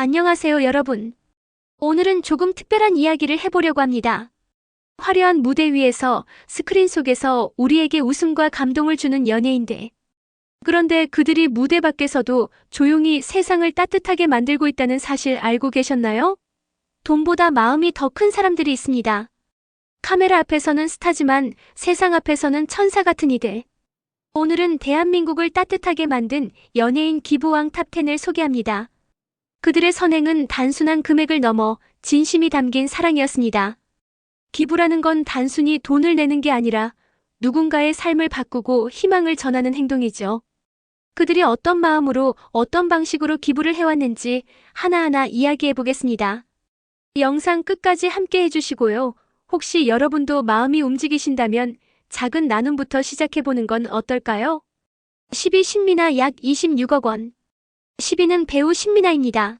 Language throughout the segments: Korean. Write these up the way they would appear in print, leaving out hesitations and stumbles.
안녕하세요, 여러분. 오늘은 조금 특별한 이야기를 해보려고 합니다. 화려한 무대 위에서 스크린 속에서 우리에게 웃음과 감동을 주는 연예인들. 그런데 그들이 무대 밖에서도 조용히 세상을 따뜻하게 만들고 있다는 사실 알고 계셨나요? 돈보다 마음이 더 큰 사람들이 있습니다. 카메라 앞에서는 스타지만 세상 앞에서는 천사 같은 이들. 오늘은 대한민국을 따뜻하게 만든 연예인 기부왕 탑10을 소개합니다. 그들의 선행은 단순한 금액을 넘어 진심이 담긴 사랑이었습니다. 기부라는 건 단순히 돈을 내는 게 아니라 누군가의 삶을 바꾸고 희망을 전하는 행동이죠. 그들이 어떤 마음으로 어떤 방식으로 기부를 해왔는지 하나하나 이야기해 보겠습니다. 영상 끝까지 함께 해주시고요. 혹시 여러분도 마음이 움직이신다면 작은 나눔부터 시작해보는 건 어떨까요? 10위 신민아 약 26억 원. 10위는 배우 신민아입니다.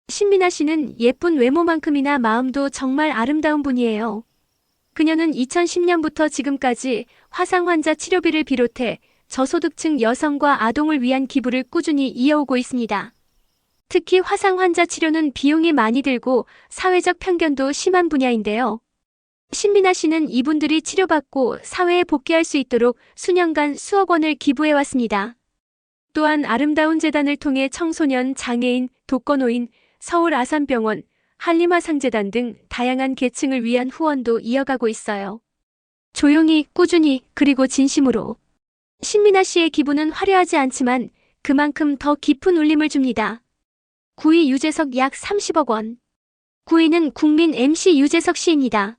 신민아 씨는 예쁜 외모만큼이나 마음도 정말 아름다운 분이에요. 그녀는 2010년부터 지금까지 화상 환자 치료비를 비롯해 저소득층 여성과 아동을 위한 기부를 꾸준히 이어오고 있습니다. 특히 화상 환자 치료는 비용이 많이 들고 사회적 편견도 심한 분야인데요. 신민아 씨는 이분들이 치료받고 사회에 복귀할 수 있도록 수년간 수억 원을 기부해왔습니다. 또한 아름다운 재단을 통해 청소년, 장애인, 독거노인, 서울 아산병원, 한림화상재단 등 다양한 계층을 위한 후원도 이어가고 있어요. 조용히, 꾸준히, 그리고 진심으로. 신민아 씨의 기부는 화려하지 않지만 그만큼 더 깊은 울림을 줍니다. 9위 유재석 약 30억 원. 9위는 국민 MC 유재석 씨입니다.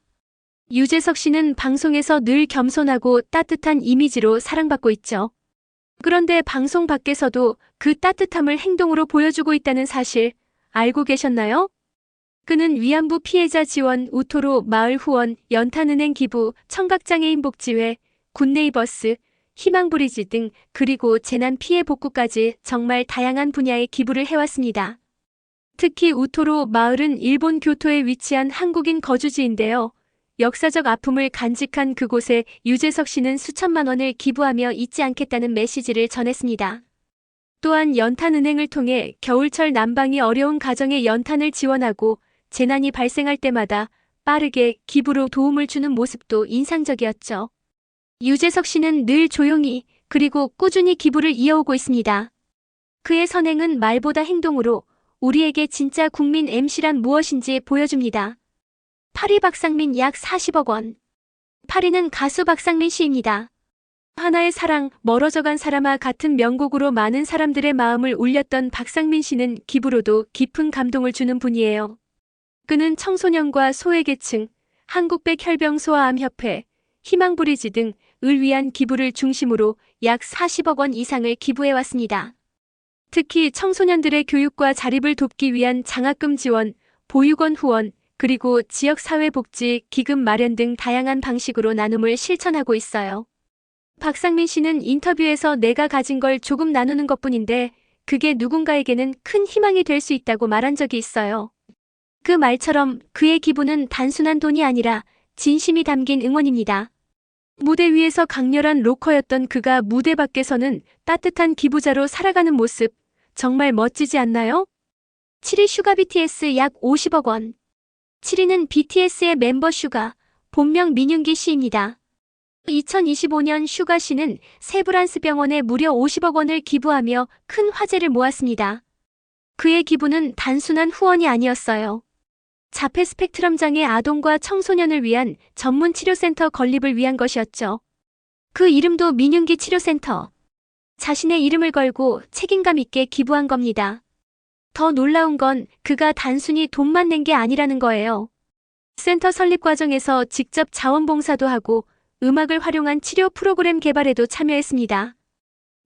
유재석 씨는 방송에서 늘 겸손하고 따뜻한 이미지로 사랑받고 있죠. 그런데 방송 밖에서도 그 따뜻함을 행동으로 보여주고 있다는 사실 알고 계셨나요? 그는 위안부 피해자 지원, 우토로 마을 후원, 연탄은행 기부, 청각장애인 복지회, 굿네이버스, 희망브리지 등 그리고 재난 피해 복구까지 정말 다양한 분야의 기부를 해왔습니다. 특히 우토로 마을은 일본 교토에 위치한 한국인 거주지인데요. 역사적 아픔을 간직한 그곳에 유재석 씨는 수천만 원을 기부하며 잊지 않겠다는 메시지를 전했습니다. 또한 연탄은행을 통해 겨울철 난방이 어려운 가정에 연탄을 지원하고 재난이 발생할 때마다 빠르게 기부로 도움을 주는 모습도 인상적이었죠. 유재석 씨는 늘 조용히 그리고 꾸준히 기부를 이어오고 있습니다. 그의 선행은 말보다 행동으로 우리에게 진짜 국민 MC란 무엇인지 보여줍니다. 8위 박상민 약 40억 원. 8위는 가수 박상민 씨입니다. 하나의 사랑, 멀어져간 사람아 같은 명곡으로 많은 사람들의 마음을 울렸던 박상민 씨는 기부로도 깊은 감동을 주는 분이에요. 그는 청소년과 소외계층, 한국백혈병소아암협회, 희망브리지 등을 위한 기부를 중심으로 약 40억 원 이상을 기부해왔습니다. 특히 청소년들의 교육과 자립을 돕기 위한 장학금 지원, 보육원 후원, 그리고 지역사회복지, 기금 마련 등 다양한 방식으로 나눔을 실천하고 있어요. 박상민 씨는 인터뷰에서 내가 가진 걸 조금 나누는 것뿐인데 그게 누군가에게는 큰 희망이 될 수 있다고 말한 적이 있어요. 그 말처럼 그의 기부는 단순한 돈이 아니라 진심이 담긴 응원입니다. 무대 위에서 강렬한 로커였던 그가 무대 밖에서는 따뜻한 기부자로 살아가는 모습, 정말 멋지지 않나요? 7위 슈가 BTS 약 50억 원. 7위는 BTS의 멤버 슈가, 본명 민윤기 씨입니다. 2025년 슈가 씨는 세브란스 병원에 무려 50억 원을 기부하며 큰 화제를 모았습니다. 그의 기부는 단순한 후원이 아니었어요. 자폐 스펙트럼 장애 아동과 청소년을 위한 전문 치료센터 건립을 위한 것이었죠. 그 이름도 민윤기 치료센터. 자신의 이름을 걸고 책임감 있게 기부한 겁니다. 더 놀라운 건 그가 단순히 돈만 낸 게 아니라는 거예요. 센터 설립 과정에서 직접 자원봉사도 하고 음악을 활용한 치료 프로그램 개발에도 참여했습니다.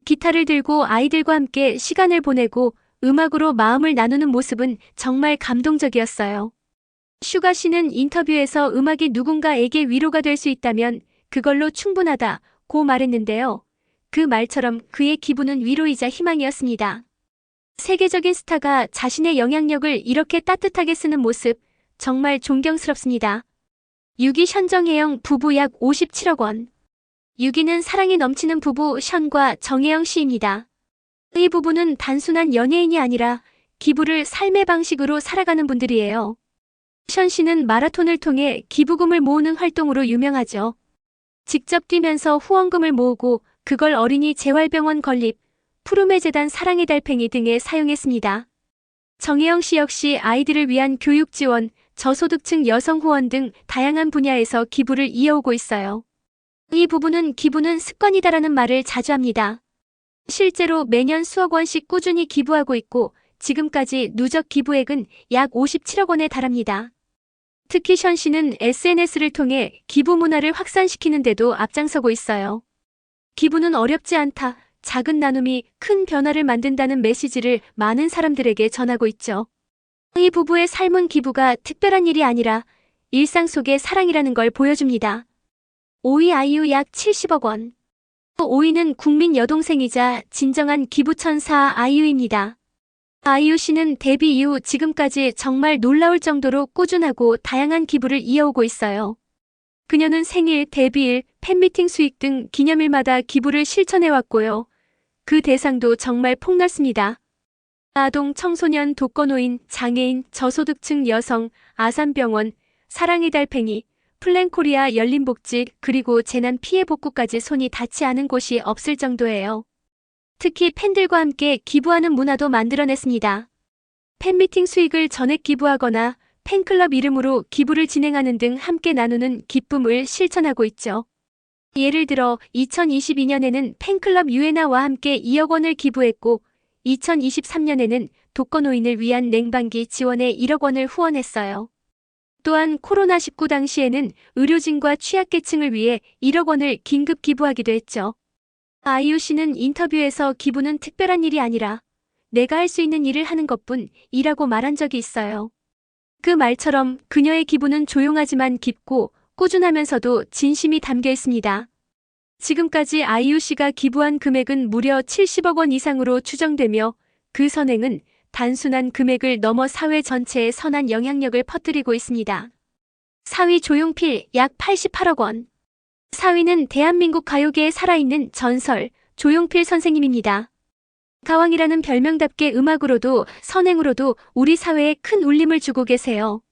기타를 들고 아이들과 함께 시간을 보내고 음악으로 마음을 나누는 모습은 정말 감동적이었어요. 슈가 씨는 인터뷰에서 음악이 누군가에게 위로가 될 수 있다면 그걸로 충분하다고 말했는데요. 그 말처럼 그의 기부는 위로이자 희망이었습니다. 세계적인 스타가 자신의 영향력을 이렇게 따뜻하게 쓰는 모습, 정말 존경스럽습니다. 6위 현정혜영 부부 약 57억 원. 6위는 사랑이 넘치는 부부 션과 정혜영 씨입니다. 이 부부는 단순한 연예인이 아니라 기부를 삶의 방식으로 살아가는 분들이에요. 션 씨는 마라톤을 통해 기부금을 모으는 활동으로 유명하죠. 직접 뛰면서 후원금을 모으고 그걸 어린이 재활병원 건립, 푸르메 재단 사랑의 달팽이 등에 사용했습니다. 정혜영 씨 역시 아이들을 위한 교육 지원, 저소득층 여성 후원 등 다양한 분야에서 기부를 이어오고 있어요. 이 부부는 기부는 습관이다라는 말을 자주 합니다. 실제로 매년 수억 원씩 꾸준히 기부하고 있고 지금까지 누적 기부액은 약 57억 원에 달합니다. 특히 션 씨는 SNS를 통해 기부 문화를 확산시키는 데도 앞장서고 있어요. 기부는 어렵지 않다. 작은 나눔이 큰 변화를 만든다는 메시지를 많은 사람들에게 전하고 있죠. 이 부부의 삶은 기부가 특별한 일이 아니라 일상 속의 사랑이라는 걸 보여줍니다. 5위 아이유 약 70억 원. 5위는 국민 여동생이자 진정한 기부천사 아이유입니다. 아이유 씨는 데뷔 이후 지금까지 정말 놀라울 정도로 꾸준하고 다양한 기부를 이어오고 있어요. 그녀는 생일, 데뷔일, 팬미팅 수익 등 기념일마다 기부를 실천해왔고요. 그 대상도 정말 폭넓습니다. 아동, 청소년, 독거노인, 장애인, 저소득층 여성, 아산병원, 사랑의 달팽이, 플랜코리아 열린복지 그리고 재난 피해 복구까지 손이 닿지 않은 곳이 없을 정도예요. 특히 팬들과 함께 기부하는 문화도 만들어냈습니다. 팬미팅 수익을 전액 기부하거나 팬클럽 이름으로 기부를 진행하는 등 함께 나누는 기쁨을 실천하고 있죠. 예를 들어 2022년에는 팬클럽 유에나와 함께 2억 원을 기부했고 2023년에는 독거노인을 위한 냉방기 지원에 1억 원을 후원했어요. 또한 코로나19 당시에는 의료진과 취약계층을 위해 1억 원을 긴급 기부하기도 했죠. 아이유 씨는 인터뷰에서 기부는 특별한 일이 아니라 내가 할 수 있는 일을 하는 것뿐이라고 말한 적이 있어요. 그 말처럼 그녀의 기부는 조용하지만 깊고 꾸준하면서도 진심이 담겨 있습니다. 지금까지 아이유 씨가 기부한 금액은 무려 70억 원 이상으로 추정되며 그 선행은 단순한 금액을 넘어 사회 전체에 선한 영향력을 퍼뜨리고 있습니다. 4위 조용필 약 88억 원. 4위는 대한민국 가요계에 살아있는 전설 조용필 선생님입니다. 가왕이라는 별명답게 음악으로도 선행으로도 우리 사회에 큰 울림을 주고 계세요.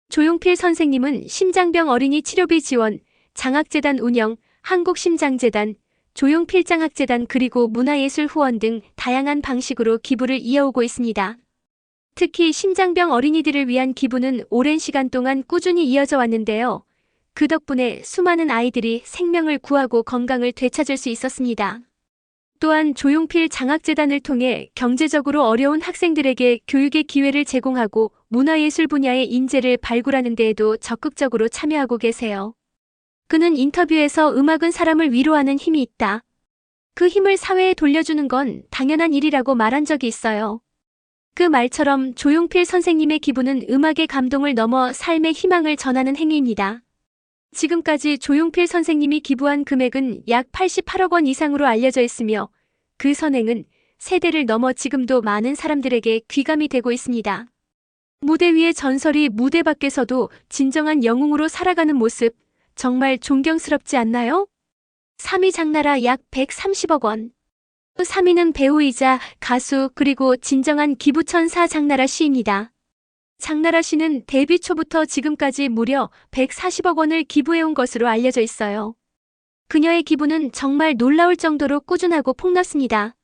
조용필 선생님은 심장병 어린이 치료비 지원, 장학재단 운영, 한국심장재단, 조용필 장학재단 그리고 문화예술 후원 등 다양한 방식으로 기부를 이어오고 있습니다. 특히 심장병 어린이들을 위한 기부는 오랜 시간 동안 꾸준히 이어져 왔는데요. 그 덕분에 수많은 아이들이 생명을 구하고 건강을 되찾을 수 있었습니다. 또한 조용필 장학재단을 통해 경제적으로 어려운 학생들에게 교육의 기회를 제공하고 문화예술 분야의 인재를 발굴하는 데에도 적극적으로 참여하고 계세요. 그는 인터뷰에서 음악은 사람을 위로하는 힘이 있다. 그 힘을 사회에 돌려주는 건 당연한 일이라고 말한 적이 있어요. 그 말처럼 조용필 선생님의 기부는 음악의 감동을 넘어 삶의 희망을 전하는 행위입니다. 지금까지 조용필 선생님이 기부한 금액은 약 88억 원 이상으로 알려져 있으며 그 선행은 세대를 넘어 지금도 많은 사람들에게 귀감이 되고 있습니다. 무대 위의 전설이 무대 밖에서도 진정한 영웅으로 살아가는 모습 정말 존경스럽지 않나요? 3위 장나라 약 130억 원. 3위는 배우이자 가수 그리고 진정한 기부천사 장나라 씨입니다. 장나라 씨는 데뷔 초부터 지금까지 무려 140억 원을 기부해온 것으로 알려져 있어요. 그녀의 기부는 정말 놀라울 정도로 꾸준하고 폭넓습니다.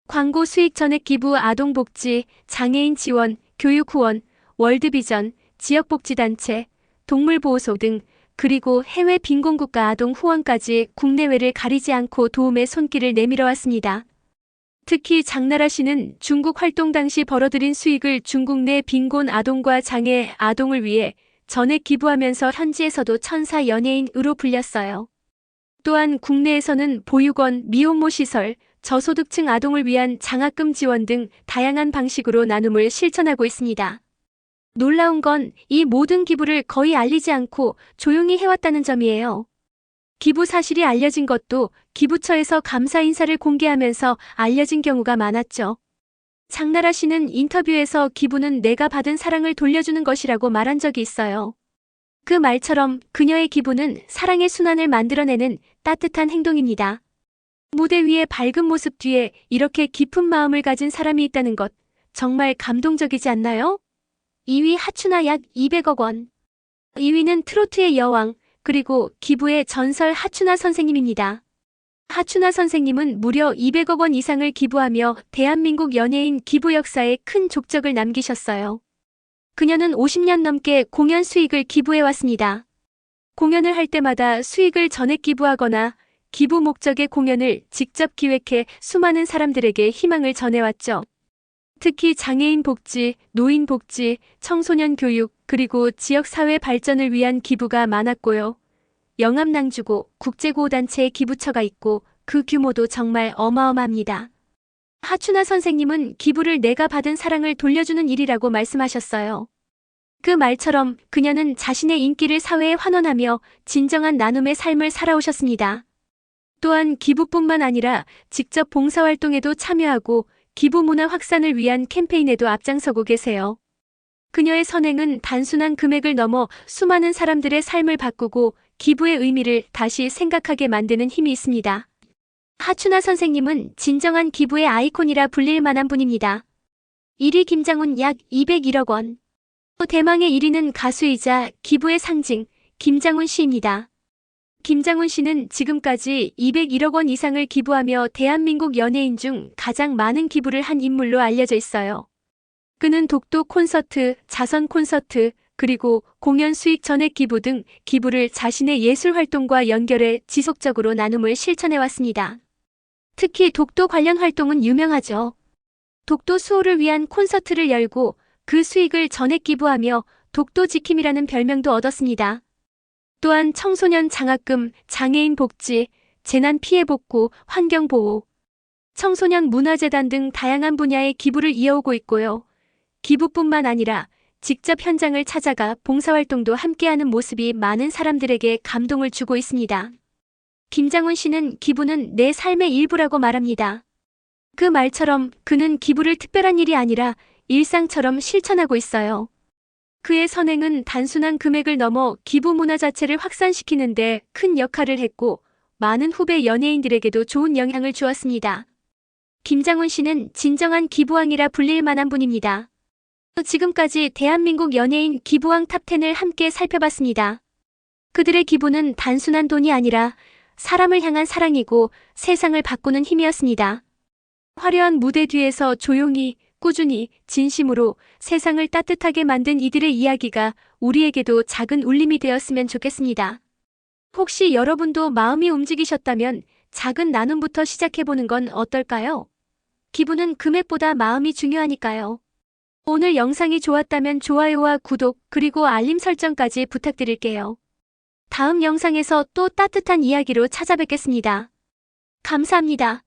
광고 수익 전액 기부, 아동복지, 장애인 지원, 교육 후원, 월드비전, 지역복지단체, 동물보호소 등 그리고 해외 빈곤국가 아동 후원까지 국내외를 가리지 않고 도움의 손길을 내밀어 왔습니다. 특히 장나라 씨는 중국 활동 당시 벌어들인 수익을 중국 내 빈곤 아동과 장애 아동을 위해 전액 기부하면서 현지에서도 천사 연예인으로 불렸어요. 또한 국내에서는 보육원, 미혼모 시설, 저소득층 아동을 위한 장학금 지원 등 다양한 방식으로 나눔을 실천하고 있습니다. 놀라운 건 이 모든 기부를 거의 알리지 않고 조용히 해왔다는 점이에요. 기부 사실이 알려진 것도 기부처에서 감사 인사를 공개하면서 알려진 경우가 많았죠. 장나라 씨는 인터뷰에서 기부는 내가 받은 사랑을 돌려주는 것이라고 말한 적이 있어요. 그 말처럼 그녀의 기부는 사랑의 순환을 만들어내는 따뜻한 행동입니다. 무대 위의 밝은 모습 뒤에 이렇게 깊은 마음을 가진 사람이 있다는 것, 정말 감동적이지 않나요? 2위 하추나 약 200억 원. 2위는 트로트의 여왕, 그리고 기부의 전설 하추나 선생님입니다. 하추나 선생님은 무려 200억 원 이상을 기부하며 대한민국 연예인 기부 역사에 큰 족적을 남기셨어요. 그녀는 50년 넘게 공연 수익을 기부해왔습니다. 공연을 할 때마다 수익을 전액 기부하거나 기부 목적의 공연을 직접 기획해 수많은 사람들에게 희망을 전해왔죠. 특히 장애인 복지, 노인 복지, 청소년 교육, 그리고 지역사회 발전을 위한 기부가 많았고요. 영암낭주고 국제구호단체의 기부처가 있고 그 규모도 정말 어마어마합니다. 하추나 선생님은 기부를 내가 받은 사랑을 돌려주는 일이라고 말씀하셨어요. 그 말처럼 그녀는 자신의 인기를 사회에 환원하며 진정한 나눔의 삶을 살아오셨습니다. 또한 기부뿐만 아니라 직접 봉사활동에도 참여하고 기부 문화 확산을 위한 캠페인에도 앞장서고 계세요. 그녀의 선행은 단순한 금액을 넘어 수많은 사람들의 삶을 바꾸고 기부의 의미를 다시 생각하게 만드는 힘이 있습니다. 하추나 선생님은 진정한 기부의 아이콘이라 불릴 만한 분입니다. 1위 김장훈 약 201억 원. 대망의 1위는 가수이자 기부의 상징 김장훈 씨입니다. 김장훈 씨는 지금까지 201억 원 이상을 기부하며 대한민국 연예인 중 가장 많은 기부를 한 인물로 알려져 있어요. 그는 독도 콘서트, 자선 콘서트, 그리고 공연 수익 전액 기부 등 기부를 자신의 예술 활동과 연결해 지속적으로 나눔을 실천해왔습니다. 특히 독도 관련 활동은 유명하죠. 독도 수호를 위한 콘서트를 열고 그 수익을 전액 기부하며 독도 지킴이라는 별명도 얻었습니다. 또한 청소년 장학금, 장애인 복지, 재난 피해 복구, 환경 보호, 청소년 문화재단 등 다양한 분야의 기부를 이어오고 있고요. 기부뿐만 아니라 직접 현장을 찾아가 봉사활동도 함께하는 모습이 많은 사람들에게 감동을 주고 있습니다. 김장훈 씨는 기부는 내 삶의 일부라고 말합니다. 그 말처럼 그는 기부를 특별한 일이 아니라 일상처럼 실천하고 있어요. 그의 선행은 단순한 금액을 넘어 기부 문화 자체를 확산시키는 데 큰 역할을 했고 많은 후배 연예인들에게도 좋은 영향을 주었습니다. 김장훈 씨는 진정한 기부왕이라 불릴 만한 분입니다. 지금까지 대한민국 연예인 기부왕 탑10을 함께 살펴봤습니다. 그들의 기부는 단순한 돈이 아니라 사람을 향한 사랑이고 세상을 바꾸는 힘이었습니다. 화려한 무대 뒤에서 조용히, 꾸준히, 진심으로 세상을 따뜻하게 만든 이들의 이야기가 우리에게도 작은 울림이 되었으면 좋겠습니다. 혹시 여러분도 마음이 움직이셨다면 작은 나눔부터 시작해보는 건 어떨까요? 기부는 금액보다 마음이 중요하니까요. 오늘 영상이 좋았다면 좋아요와 구독, 그리고 알림 설정까지 부탁드릴게요. 다음 영상에서 또 따뜻한 이야기로 찾아뵙겠습니다. 감사합니다.